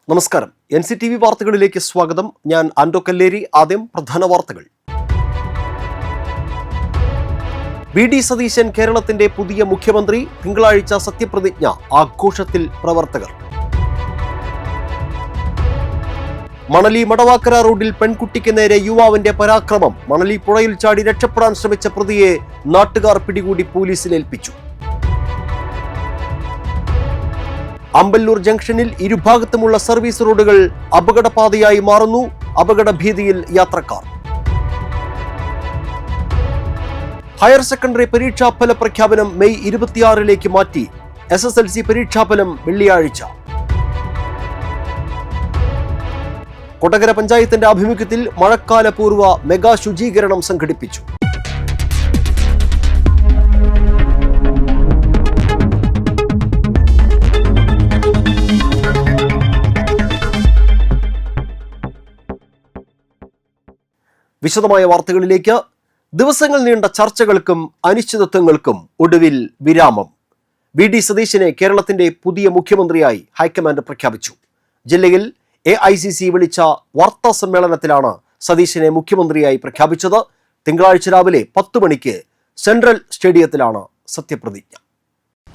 നമസ്കാരം. NCTV വാർത്തകളിലേക്ക് സ്വാഗതം. ഞാൻ ആൻഡോ കല്ലേരി. ആദ്യം പ്രധാന വാർത്തകൾ. വി.ഡി. സതീശൻ കേരളത്തിന്റെ പുതിയ മുഖ്യമന്ത്രി. തിങ്കളാഴ്ച സത്യപ്രതിജ്ഞ. ആഘോഷത്തിൽ പ്രവർത്തകർ. മണലി മടവാക്കര റോഡിൽ പെൺകുട്ടിക്ക് നേരെ യുവാവിന്റെ പരാക്രമം. മണലി പുഴയിൽ ചാടി രക്ഷപ്പെടാൻ ശ്രമിച്ച പ്രതിയെ നാട്ടുകാർ പിടികൂടി പോലീസിൽ ഏൽപ്പിച്ചു. അമ്പല്ലൂർ ജംഗ്ഷനിൽ ഇരുഭാഗത്തുമുള്ള സർവീസ് റോഡുകൾ അപകടപാതയായി മാറുന്നു. അപകട ഭീതിയിൽ യാത്രക്കാർ. ഹയർ സെക്കൻഡറി പരീക്ഷാഫല പ്രഖ്യാപനം മെയ് 26 മാറ്റി. SSLC പരീക്ഷാഫലം വെള്ളിയാഴ്ച. കൊടകര പഞ്ചായത്തിന്റെ ആഭിമുഖ്യത്തിൽ മഴക്കാല പൂർവ്വ മെഗാ ശുചീകരണം സംഘടിപ്പിച്ചു. വിശദമായ വാർത്തകളിലേക്ക്. ദിവസങ്ങൾ നീണ്ട ചർച്ചകൾക്കും അനിശ്ചിതത്വങ്ങൾക്കും ഒടുവിൽ വിരാമം. വി.ഡി. സതീശനെ കേരളത്തിന്റെ പുതിയ മുഖ്യമന്ത്രിയായി ഹൈക്കമാൻഡ് പ്രഖ്യാപിച്ചു. ജില്ലയിൽ AICC വിളിച്ച വാർത്താ സമ്മേളനത്തിലാണ് സതീശനെ മുഖ്യമന്ത്രിയായി പ്രഖ്യാപിച്ചത്. തിങ്കളാഴ്ച രാവിലെ 10 മണിക്ക് സെൻട്രൽ സ്റ്റേഡിയത്തിലാണ് സത്യപ്രതിജ്ഞ.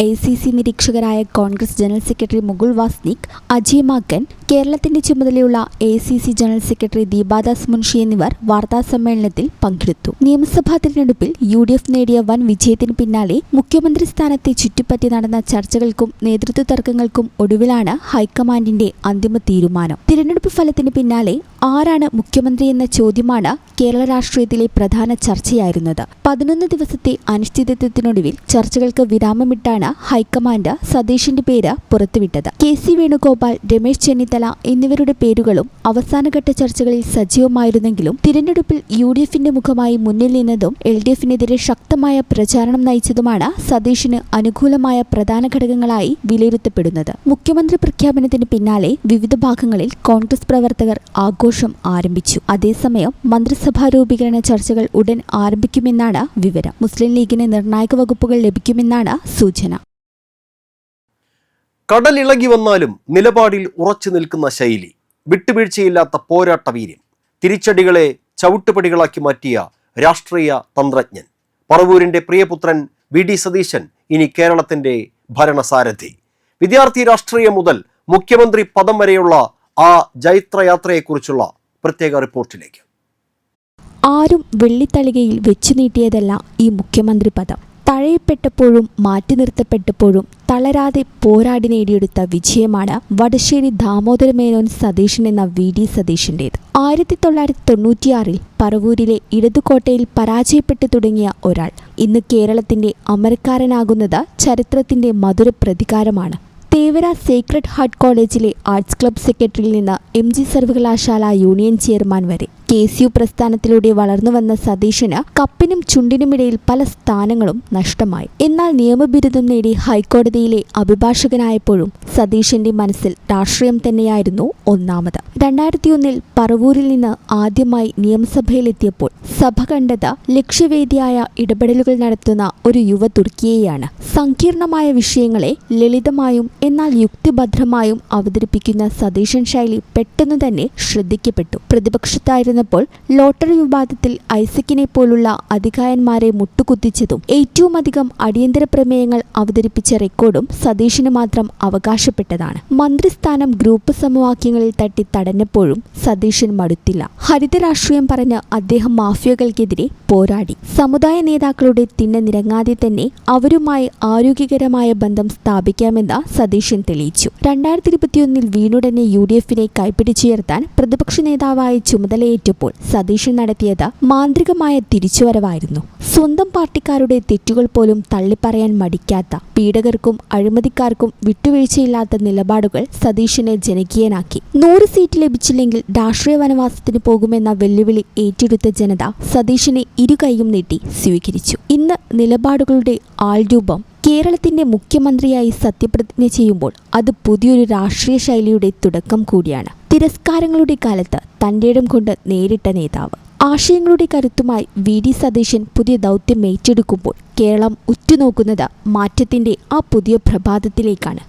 AICC നിരീക്ഷകരായ കോൺഗ്രസ് ജനറൽ സെക്രട്ടറി മുകുൾ വാസ്നിക്, അജയ് മാക്കൻ, കേരളത്തിന്റെ ചുമതലയുള്ള AICC general secretary Deepadas Munshi എന്നിവർ വാർത്താസമ്മേളനത്തിൽ പങ്കെടുത്തു. നിയമസഭാ തിരഞ്ഞെടുപ്പിൽ UDF നേടിയ വൻ വിജയത്തിന് പിന്നാലെ മുഖ്യമന്ത്രി സ്ഥാനത്തെ ചുറ്റിപ്പറ്റി നടന്ന ചർച്ചകൾക്കും നേതൃത്വ തർക്കങ്ങൾക്കും ഒടുവിലാണ് ഹൈക്കമാൻഡിന്റെ അന്തിമ തീരുമാനം. തിരഞ്ഞെടുപ്പ് ഫലത്തിന് പിന്നാലെ ആരാണ് മുഖ്യമന്ത്രി എന്ന ചോദ്യമാണ് കേരള രാഷ്ട്രീയത്തിലെ പ്രധാന ചർച്ചയായിരുന്നത്. 11 ദിവസത്തെ അനിശ്ചിതത്വത്തിനൊടുവിൽ ചർച്ചകൾക്ക് വിരാമമിട്ടാണ് ഹൈക്കമാൻഡ് സതീശന്റെ പേര് പുറത്തുവിട്ടത്. KC വേണുഗോപാൽ, രമേശ് ചെന്നിത്തല എന്നിവരുടെ പേരുകളും അവസാനഘട്ട ചർച്ചകളിൽ സജീവമായിരുന്നെങ്കിലും തിരഞ്ഞെടുപ്പിൽ UDFന്റെ മുഖമായി മുന്നിൽ നിന്നതും LDFനെതിരെ ശക്തമായ പ്രചാരണം നയിച്ചതുമാണ് സതീശന് അനുകൂലമായ പ്രധാന ഘടകങ്ങളായി വിലയിരുത്തപ്പെടുന്നത്. മുഖ്യമന്ത്രി പ്രഖ്യാപനത്തിന് പിന്നാലെ വിവിധ ഭാഗങ്ങളിൽ കോൺഗ്രസ് പ്രവർത്തകർ ആഘോഷം ആരംഭിച്ചു. അതേസമയം മന്ത്രിസഭാ രൂപീകരണ ചർച്ചകൾ ഉടൻ ആരംഭിക്കുമെന്നാണ് വിവരം. മുസ്ലിം ലീഗിന് നിർണായക വകുപ്പുകൾ ലഭിക്കുമെന്നാണ് സൂചന. കടലിളകി വന്നാലും നിലപാടിൽ ഉറച്ചു നിൽക്കുന്ന ശൈലി, വിട്ടുവീഴ്ചയില്ലാത്ത പോരാട്ട വീര്യം, തിരിച്ചടികളെ ചവിട്ടുപടികളാക്കി മാറ്റിയ രാഷ്ട്രീയ തന്ത്രജ്ഞൻ, പറവൂരിന്റെ പ്രിയപുത്രൻ വി.ഡി. സതീശൻ ഇനി കേരളത്തിന്റെ ഭരണസാരഥി. വിദ്യാർത്ഥി രാഷ്ട്രീയം മുതൽ മുഖ്യമന്ത്രി പദം വരെയുള്ള ആ ജൈത്രയാത്രയെക്കുറിച്ചുള്ള പ്രത്യേക റിപ്പോർട്ടിലേക്ക്. ആരും വെള്ളിത്തളികയിൽ വെച്ചു നീട്ടിയതല്ല ഈ മുഖ്യമന്ത്രി പദം. തഴയപ്പെട്ടപ്പോഴും മാറ്റി നിർത്തപ്പെട്ടപ്പോഴും തളരാതെ പോരാടി നേടിയെടുത്ത വിജയമാണ് വടശ്ശേരി ദാമോദര മേനോൻ സതീശൻ എന്ന വി.ഡി. സതീശന്റേത്. 1996 പറവൂരിലെ ഇടതുകോട്ടയിൽ പരാജയപ്പെട്ടു തുടങ്ങിയ ഒരാൾ ഇന്ന് കേരളത്തിന്റെ അമരക്കാരനാകുന്നത് ചരിത്രത്തിന്റെ മധുര പ്രതികാരമാണ്. തേവര സേക്രഡ് ഹാർട്ട് കോളേജിലെ ആർട്സ് ക്ലബ് സെക്രട്ടറിയിൽ നിന്ന് MG സർവകലാശാല യൂണിയൻ ചെയർമാൻ വരെ KCU പ്രസ്ഥാനത്തിലൂടെ വളർന്നുവന്ന സതീശന് കപ്പിനും ചുണ്ടിനുമിടയിൽ പല സ്ഥാനങ്ങളും നഷ്ടമായി. എന്നാൽ നിയമബിരുദം നേടി ഹൈക്കോടതിയിലെ അഭിഭാഷകനായപ്പോഴും സതീശന്റെ മനസ്സിൽ രാഷ്ട്രീയം തന്നെയായിരുന്നു ഒന്നാമത്. 2001 പറവൂരിൽ നിന്ന് ആദ്യമായി നിയമസഭയിലെത്തിയപ്പോൾ സഭ കണ്ടത് ലക്ഷ്യവേദിയായ ഇടപെടലുകൾ നടത്തുന്ന ഒരു യുവ തുർക്കിയെയാണ്. സങ്കീർണമായ വിഷയങ്ങളെ ലളിതമായും എന്നാൽ യുക്തിഭദ്രമായും അവതരിപ്പിക്കുന്ന സതീശൻ ശൈലി പെട്ടെന്ന് തന്നെ ശ്രദ്ധിക്കപ്പെട്ടു. പ്രതിപക്ഷത്തായിരുന്നപ്പോൾ ലോട്ടറി വിവാദത്തിൽ ഐസക്കിനെ പോലുള്ള അധികായന്മാരെ മുട്ടുകുത്തിച്ചതും ഏറ്റവും അധികം അടിയന്തര പ്രമേയങ്ങൾ അവതരിപ്പിച്ച റെക്കോർഡും സതീശന് മാത്രം അവകാശപ്പെട്ടതാണ്. മന്ത്രിസ്ഥാനം ഗ്രൂപ്പ് സമവാക്യങ്ങളിൽ തട്ടി തടഞ്ഞപ്പോഴും സതീശൻ മടുത്തില്ല. ഹരിത രാഷ്ട്രീയം പറഞ്ഞ് അദ്ദേഹം മാഫിയകൾക്കെതിരെ പോരാടി. സമുദായ നേതാക്കളുടെ തിണ്ണ നിരങ്ങാതെ തന്നെ അവരുമായി ആരോഗ്യകരമായ ബന്ധം സ്ഥാപിക്കാമെന്ന് സതീശൻ തെളിയിച്ചു. 2021 വീണ്ടുടനെ UDFനെ കൈപ്പിടിച്ചുയർത്താൻ പ്രതിപക്ഷ നേതാവായി ചുമതലയേറ്റപ്പോൾ സതീശൻ നടത്തിയത് മാന്ത്രികമായ തിരിച്ചുവരവായിരുന്നു. സ്വന്തം പാർട്ടിക്കാരുടെ തെറ്റുകൾ പോലും തള്ളിപ്പറയാൻ മടിക്കാത്ത, പീഡകർക്കും അഴിമതിക്കാർക്കും വിട്ടുവീഴ്ചയില്ലാത്ത നിലപാടുകൾ സതീശനെ ജനകീയനാക്കി. 100 സീറ്റ് ലഭിച്ചില്ലെങ്കിൽ രാഷ്ട്രീയ വനവാസത്തിന് പോകുമെന്ന വെല്ലുവിളി ഏറ്റെടുത്ത ജനത സതീശനെ ഇരുകൈയും നീട്ടി സ്വീകരിച്ചു. ഇന്ന് നിലപാടുകളുടെ ആൾരൂപം കേരളത്തിന്റെ മുഖ്യമന്ത്രിയായി സത്യപ്രതിജ്ഞ ചെയ്യുമ്പോൾ അത് പുതിയൊരു രാഷ്ട്രീയ ശൈലിയുടെ തുടക്കം കൂടിയാണ്. തിരസ്കാരങ്ങളുടെ കാലത്ത് തന്റേടം കൊണ്ട് നേരിട്ട നേതാവ്. ആശയങ്ങളുടെ കരുത്തുമായി വി.ഡി. സതീശൻ പുതിയ ദൗത്യം ഏറ്റെടുക്കുമ്പോൾ കേരളം ഉറ്റുനോക്കുന്നത് മാറ്റത്തിന്റെ ആ പുതിയ പ്രഭാതത്തിലേക്കാണ്.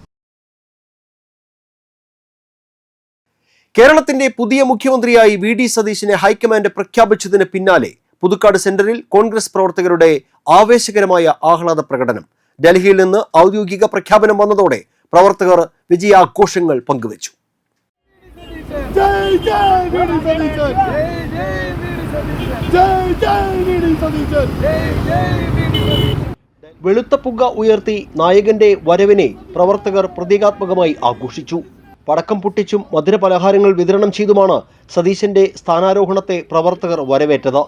കേരളത്തിന്റെ പുതിയ മുഖ്യമന്ത്രിയായി വി.ഡി. സതീശനെ ഹൈക്കമാൻഡ് പ്രഖ്യാപിച്ചതിന് പിന്നാലെ പുതുക്കാട് സെന്ററിൽ കോൺഗ്രസ് പ്രവർത്തകരുടെ ആവേശകരമായ ആഹ്ലാദ പ്രകടനം. ഡൽഹിയിൽ നിന്ന് ഔദ്യോഗിക പ്രഖ്യാപനം വന്നതോടെ പ്രവർത്തകർ വിജയാഘോഷങ്ങൾ പങ്കുവച്ചു. വെളുത്ത പുക ഉയർത്തി നായകന്റെ വരവിനെ പ്രവർത്തകർ പ്രതീകാത്മകമായി ആഘോഷിച്ചു. പടക്കം പൊട്ടിച്ചും മധുരപലഹാരങ്ങൾ വിതരണം ചെയ്തുമാണ് സതീശന്റെ സ്ഥാനാരോഹണത്തെ പ്രവർത്തകർ വരവേറ്റത്.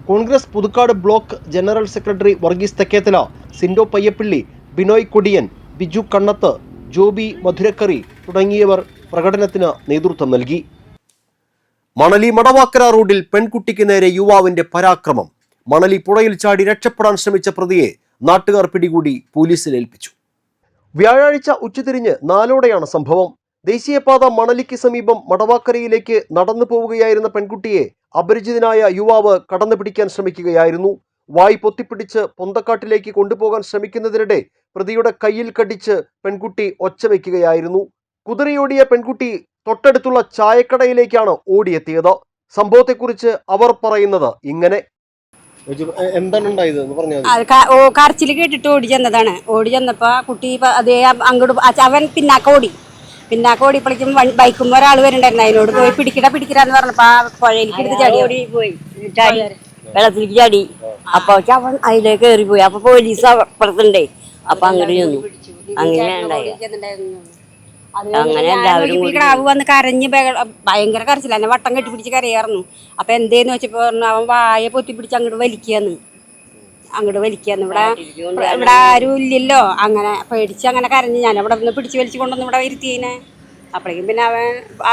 Congress Puthukkad block general secretary Varghese Thekkethala, Sindo Payyappilly, Binoy Kodiyan, Biju Kannath, Joby Madhurakkari തുടങ്ങിയവർ പ്രകടനത്തിന് നേതൃത്വം നൽകി. മണലി മടവാക്കര റോഡിൽ പെൺകുട്ടിക്ക് നേരെ യുവാവിന്റെ പരാക്രമം. മണലി പുഴയിൽ ചാടി രക്ഷപ്പെടാൻ ശ്രമിച്ച പ്രതിയെ നാട്ടുകാർ പിടികൂടി പോലീസിൽ ഏൽപ്പിച്ചു. വ്യാഴാഴ്ച ഉച്ചതിരിഞ്ഞ് 4:00-ഓടെയാണ് സംഭവം. ദേശീയപാത മണലിക്ക് സമീപം മടവാക്കരയിലേക്ക് നടന്നു പോവുകയായിരുന്ന പെൺകുട്ടിയെ അപരിചിതനായ യുവാവ് കടന്നു പിടിക്കാൻ ശ്രമിക്കുകയായിരുന്നു. വായ് പൊത്തിപ്പിടിച്ച് പൊന്തക്കാട്ടിലേക്ക് കൊണ്ടുപോകാൻ ശ്രമിക്കുന്നതിനിടെ പ്രതിയുടെ കയ്യിൽ കടിച്ച് പെൺകുട്ടി ഒച്ച വയ്ക്കുകയായിരുന്നു. കുതിരയോടിയ പെൺകുട്ടി തൊട്ടടുത്തുള്ള ചായക്കടയിലേക്കാണ് ഓടിയെത്തിയത്. സംഭവത്തെക്കുറിച്ച് അവർ പറയുന്നത് ഇങ്ങനെ. എന്താണ് ഉണ്ടായത് എന്ന് പറഞ്ഞാൽ? കരച്ചിൽ കേട്ടിട്ട് ഓടി ചെന്നതാണ്. ഓടി ചെന്നപ്പോ കുട്ടി അതേ അങ്ങോട്ട് അവൻ പിന്നാക്കം ഓടിയപ്പോഴേക്കും ബൈക്കുമ്പോൾ ഒരാൾ വരുന്നുണ്ടായിരുന്നു. അതിനോട് പോയി പിടിക്കടാന്ന് പറഞ്ഞപ്പോ പുഴയിലേക്ക് എടുത്ത് ചാടി വെള്ളത്തിലേക്ക് ചാടി. അപ്പൊ അവൻ അതിലേക്ക് കയറിപ്പോയി. അപ്പൊ പോലീസ് അപ്പുറത്തുണ്ടേ. അപ്പൊ അങ്ങോട്ട് ചെന്നു. അങ്ങനെ എല്ലാവരും കിടാവ് വന്ന് കരഞ്ഞ് ഭയങ്കര കരച്ചില്ല. എന്നെ വട്ടം കെട്ടിപ്പിടിച്ച് കരയായിരുന്നു. അപ്പൊ എന്തേന്ന് വെച്ചപ്പോ അവൻ വായ പൊത്തിപ്പിടിച്ച് അങ്ങോട്ട് വലിക്കാന്ന്. ഇവിടെ ആരും ഇല്ലല്ലോ. അങ്ങനെ പേടിച്ച് അങ്ങനെ കരഞ്ഞ് ഞാൻ അവിടെ നിന്ന് പിടിച്ച് വലിച്ചു കൊണ്ടുവന്ന് ഇവിടെ ഇരുത്തിയേനെ. അപ്പോഴേക്കും പിന്നെ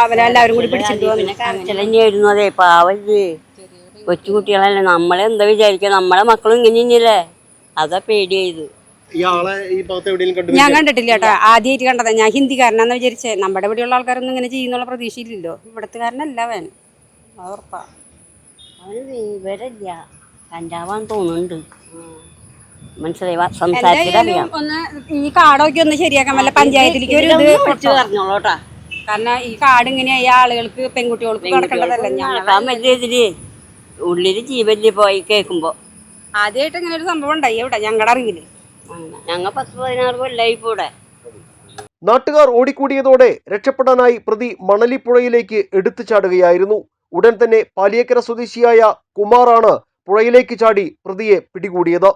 അവനെല്ലാവരും കൂടി പിടിച്ചിട്ട് വന്നു. അതെ പാവല്ലേ, കൊച്ചുകുട്ടികളല്ലേ. നമ്മളെന്താ വിചാരിക്കുക, നമ്മളെ മക്കളും ഇങ്ങനെയല്ലേ. അതാ പേടിയായത്. ഞാൻ കണ്ടിട്ടില്ല കേട്ടോ, ആദ്യമായിട്ട് കണ്ടതാ. ഞാൻ ഹിന്ദിക്കാരനാന്ന് വിചാരിച്ചേ. നമ്മുടെ ഇവിടെയുള്ള ആൾക്കാരൊന്നും ഇങ്ങനെ ചെയ്യുന്നുള്ള പ്രതീക്ഷയില്ലല്ലോ. ഇവിടത്തുകാരനല്ല അവൻ, ഉറപ്പാ. അവന് വിവരമില്ല, കഞ്ചാവാൻ തോന്നുന്നുണ്ട്. മനസ്സിലായി, സംസാരിച്ചിട്ടറിയാം. ഒന്ന് ഈ കാടൊക്കെ ഒന്ന് ശരിയാക്കാൻ വല്ല പഞ്ചായത്തിലേക്ക് ഒരു ഇത് പറഞ്ഞോളൂട്ടാ. കാരണം ഈ കാട് ഇങ്ങനെയായി ആളുകൾക്ക് പെൺകുട്ടികൾക്ക് കിടക്കേണ്ടതല്ല. ഞാൻ ഉള്ളില് ജീവല്ലേ പോയി കേൾക്കുമ്പോ. ആദ്യമായിട്ട് ഇങ്ങനെ ഒരു സംഭവം ഉണ്ടായി ഇവിടെ ഞങ്ങളുടെ അറിവില്. ഞങ്ങൾ 10-16 കൊല്ലായി കൂടെ. നാട്ടുകാർ ഓടിക്കൂടിയതോടെ രക്ഷപ്പെടാനായി പ്രതി മണലിപ്പുഴയിലേക്ക് എടുത്തു ചാടുകയായിരുന്നു. ഉടൻ തന്നെ പാലിയേക്കര സ്വദേശിയായ കുമാറാണ് പുഴയിലേക്ക് ചാടി പ്രതിയെ പിടികൂടിയത്.